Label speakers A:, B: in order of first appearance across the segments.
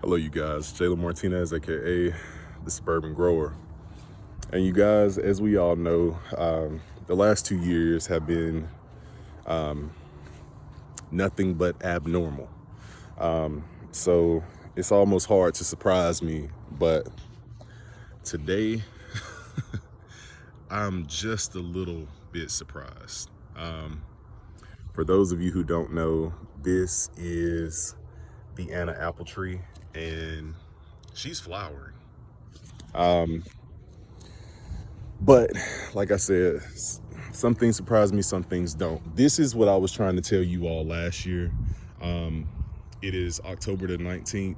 A: Hello, you guys. Jayla Martinez, aka the Suburban Grower. And you guys, as we all know, the last 2 years have been nothing but abnormal. So it's almost hard to surprise me, but today I'm just a little bit surprised. For those of you who don't know, this is the Anna apple tree, and she's flowering. But like I said, some things surprise me, some things don't. This is what I was trying to tell you all last year. It is October the 19th.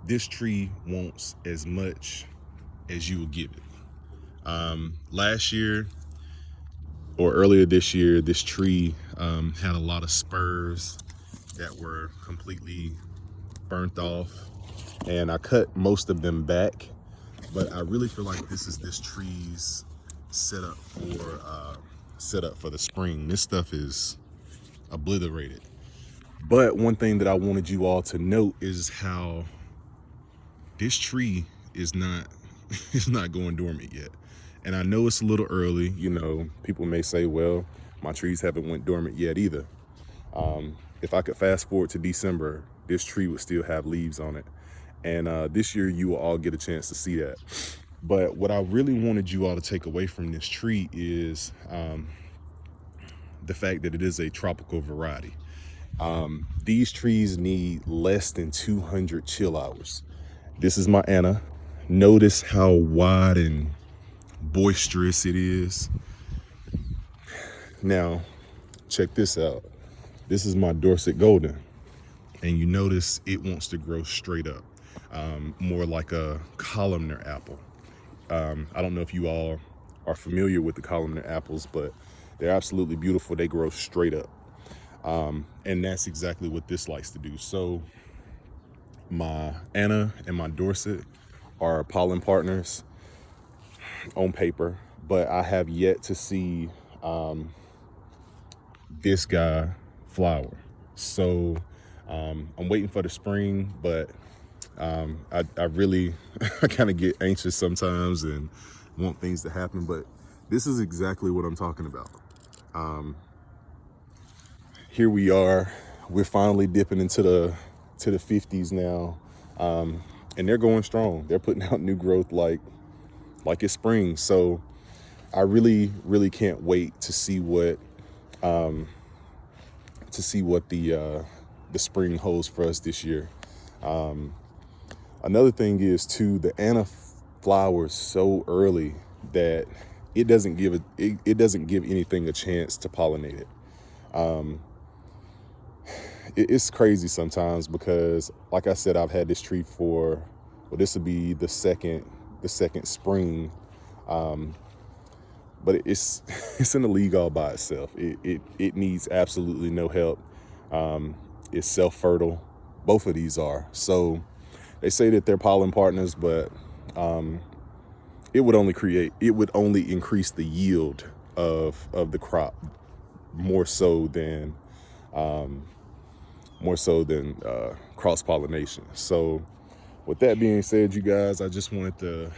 A: This tree wants as much as you will give it. Last year or earlier this year, this tree had a lot of spurs that were completely burnt off, and I cut most of them back. But I really feel like this is this tree's setup for the spring. This stuff is obliterated. But one thing that I wanted you all to note is how this tree is not is not going dormant yet. And I know it's a little early. People may say, well, my trees haven't went dormant yet either. If I could fast forward to December, this tree would still have leaves on it. And this year you will all get a chance to see that. But what I really wanted you all to take away from this tree is the fact that it is a tropical variety. These trees need less than 200 chill hours. This is my Anna. Notice how wide and boisterous it is. Now, check this out. This is my Dorset Golden. And you notice it wants to grow straight up, more like a columnar apple. I don't know if you all are familiar with the columnar apples, but they're absolutely beautiful. They grow straight up. And that's exactly what this likes to do. So my Anna and my Dorset are pollen partners on paper, but I have yet to see this guy flower. So I'm waiting for the spring, but I really I kind of get anxious sometimes and want things to happen, but this is exactly what I'm talking about. Here we are. We're finally dipping into the 50s now, and they're going strong. They're putting out new growth like it's spring. So I really can't wait to see what the spring holds for us this year. Another thing is too, the Anna flowers so early that it doesn't give anything a chance to pollinate it. It's crazy sometimes because, like I said, I've had this tree for, well, this will be the second spring, but it's it's in a league all by itself. It needs absolutely no help. It's self-fertile. Both of these are. So they say that they're pollen partners, but it would only increase the yield of the crop more so than cross-pollination. So with that being said, you guys, I just wanted to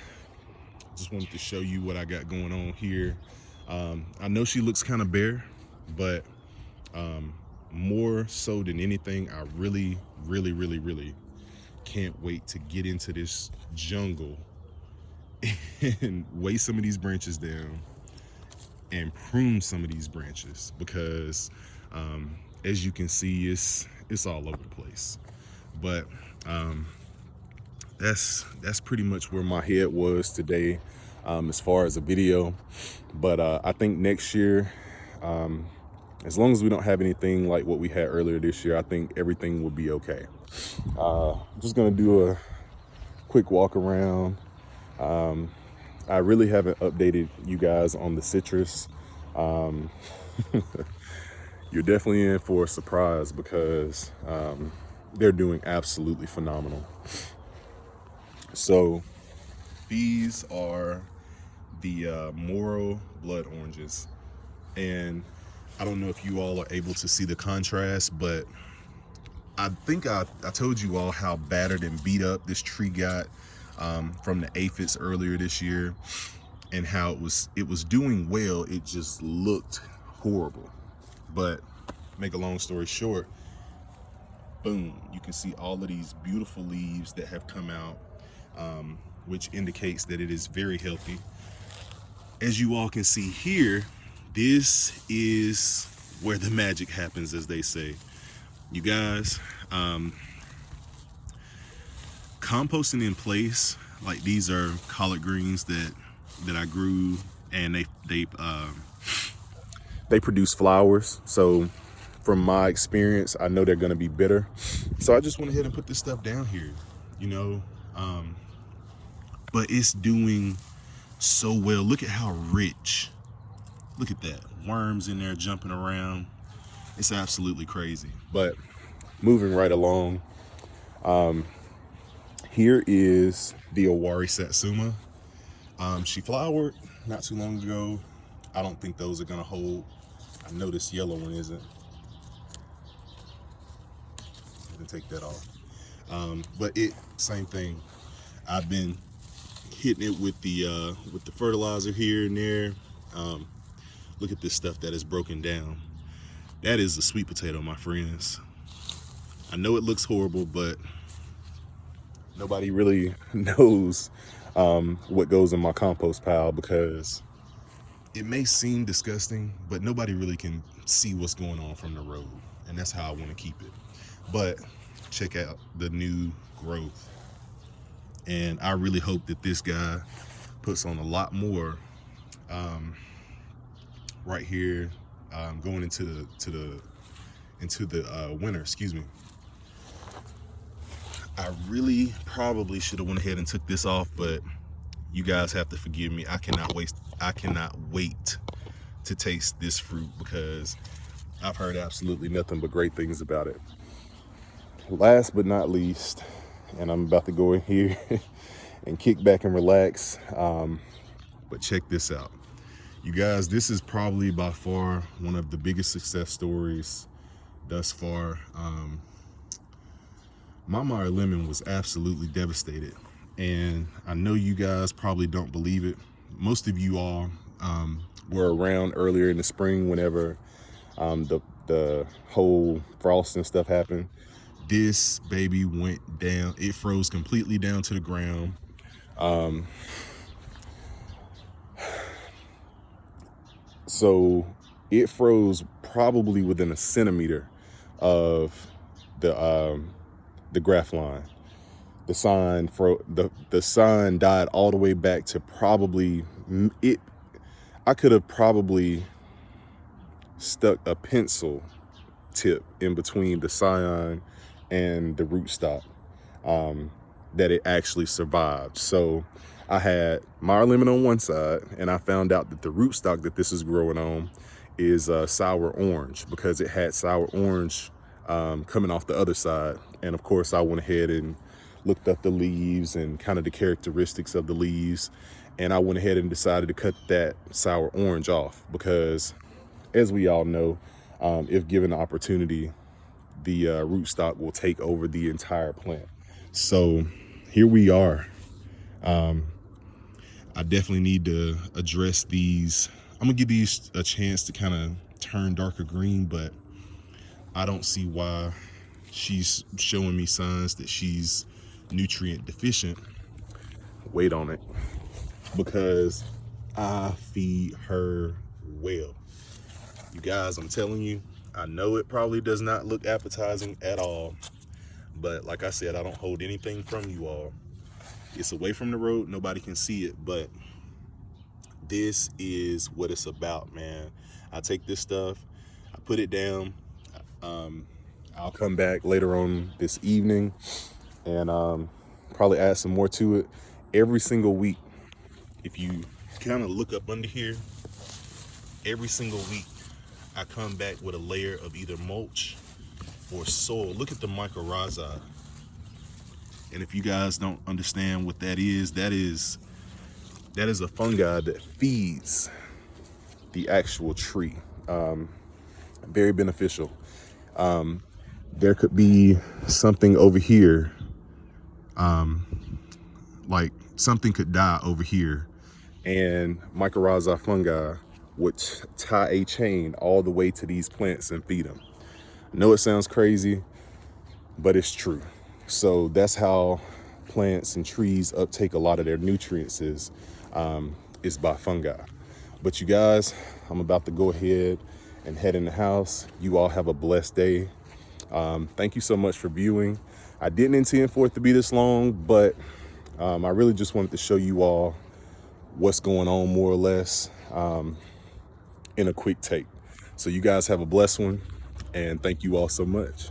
A: show you what I got going on here. I know she looks kind of bare, but more so than anything, I really can't wait to get into this jungle and weigh some of these branches down and prune some of these branches, because as you can see, it's all over the place. But that's pretty much where my head was today, as far as a video. But I think next year, as long as we don't have anything like what we had earlier this year, I think everything will be okay. I'm just gonna do a quick walk around. I really haven't updated you guys on the citrus. You're definitely in for a surprise because they're doing absolutely phenomenal. So these are the Moro blood oranges, and I don't know if you all are able to see the contrast, but I think I told you all how battered and beat up this tree got from the aphids earlier this year, and how it was doing well. It just looked horrible. But make a long story short, boom, you can see all of these beautiful leaves that have come out, which indicates that it is very healthy. As you all can see here, this is where the magic happens, as they say. You guys, composting in place, like these are collard greens that I grew, and they produce flowers. So from my experience, I know they're going to be bitter. So I just went ahead and put this stuff down here, you know. But it's doing so well. Look at how rich. Look at that. Worms in there jumping around. It's absolutely crazy. But moving right along, here is the Owari Satsuma. She flowered not too long ago. I don't think those are gonna hold. I know this yellow one isn't. I'm gonna take that off. But same thing. I've been hitting it with the fertilizer here and there. Look at this stuff that is broken down. That is a sweet potato, my friends. I know it looks horrible, but nobody really knows what goes in my compost pile, because it may seem disgusting, but nobody really can see what's going on from the road. And that's how I want to keep it. But check out the new growth. And I really hope that this guy puts on a lot more right here, going into the winter, excuse me. I really probably should have went ahead and took this off, but you guys have to forgive me. I cannot wait to taste this fruit, because I've heard absolutely nothing but great things about it. Last but not least, and I'm about to go in here and kick back and relax, but check this out. You guys, this is probably by far one of the biggest success stories thus far. My Meyer lemon was absolutely devastated, and I know you guys probably don't believe it. Most of you all were around earlier in the spring whenever the whole frost and stuff happened. This baby went down. It froze completely down to the ground. So it froze probably within a centimeter of the graph line. The sign died all the way back to probably it. I could have probably stuck a pencil tip in between the scion and the rootstock, that it actually survived. So I had Meyer lemon on one side, and I found out that the rootstock that this is growing on is sour orange, because it had sour orange coming off the other side. And of course, I went ahead and looked up the leaves and kind of the characteristics of the leaves, and I went ahead and decided to cut that sour orange off, because as we all know, if given the opportunity, the rootstock will take over the entire plant. So here we are. I definitely need to address these. I'm gonna give these a chance to kind of turn darker green, but I don't see why she's showing me signs that she's nutrient deficient. Wait on it, because I feed her well. You guys, I'm telling you, I know it probably does not look appetizing at all, but like I said, I don't hold anything from you all. It's away from the road, nobody can see it, but this is what it's about, man. I take this stuff, I put it down. I'll come back later on this evening and probably add some more to it. Every single week, if you kind of look up under here, every single week I come back with a layer of either mulch or soil. Look at the mycorrhizae. And if you guys don't understand what that is a fungi that feeds the actual tree. Very beneficial. there could be something over here, like something could die over here, and mycorrhizae fungi would tie a chain all the way to these plants and feed them. I know it sounds crazy, but it's true. So that's how plants and trees uptake a lot of their nutrients is by fungi. But you guys, I'm about to go ahead and head in the house. You all have a blessed day. Thank you so much for viewing. I didn't intend for it to be this long, but I really just wanted to show you all what's going on more or less in a quick take. So you guys have a blessed one, and thank you all so much.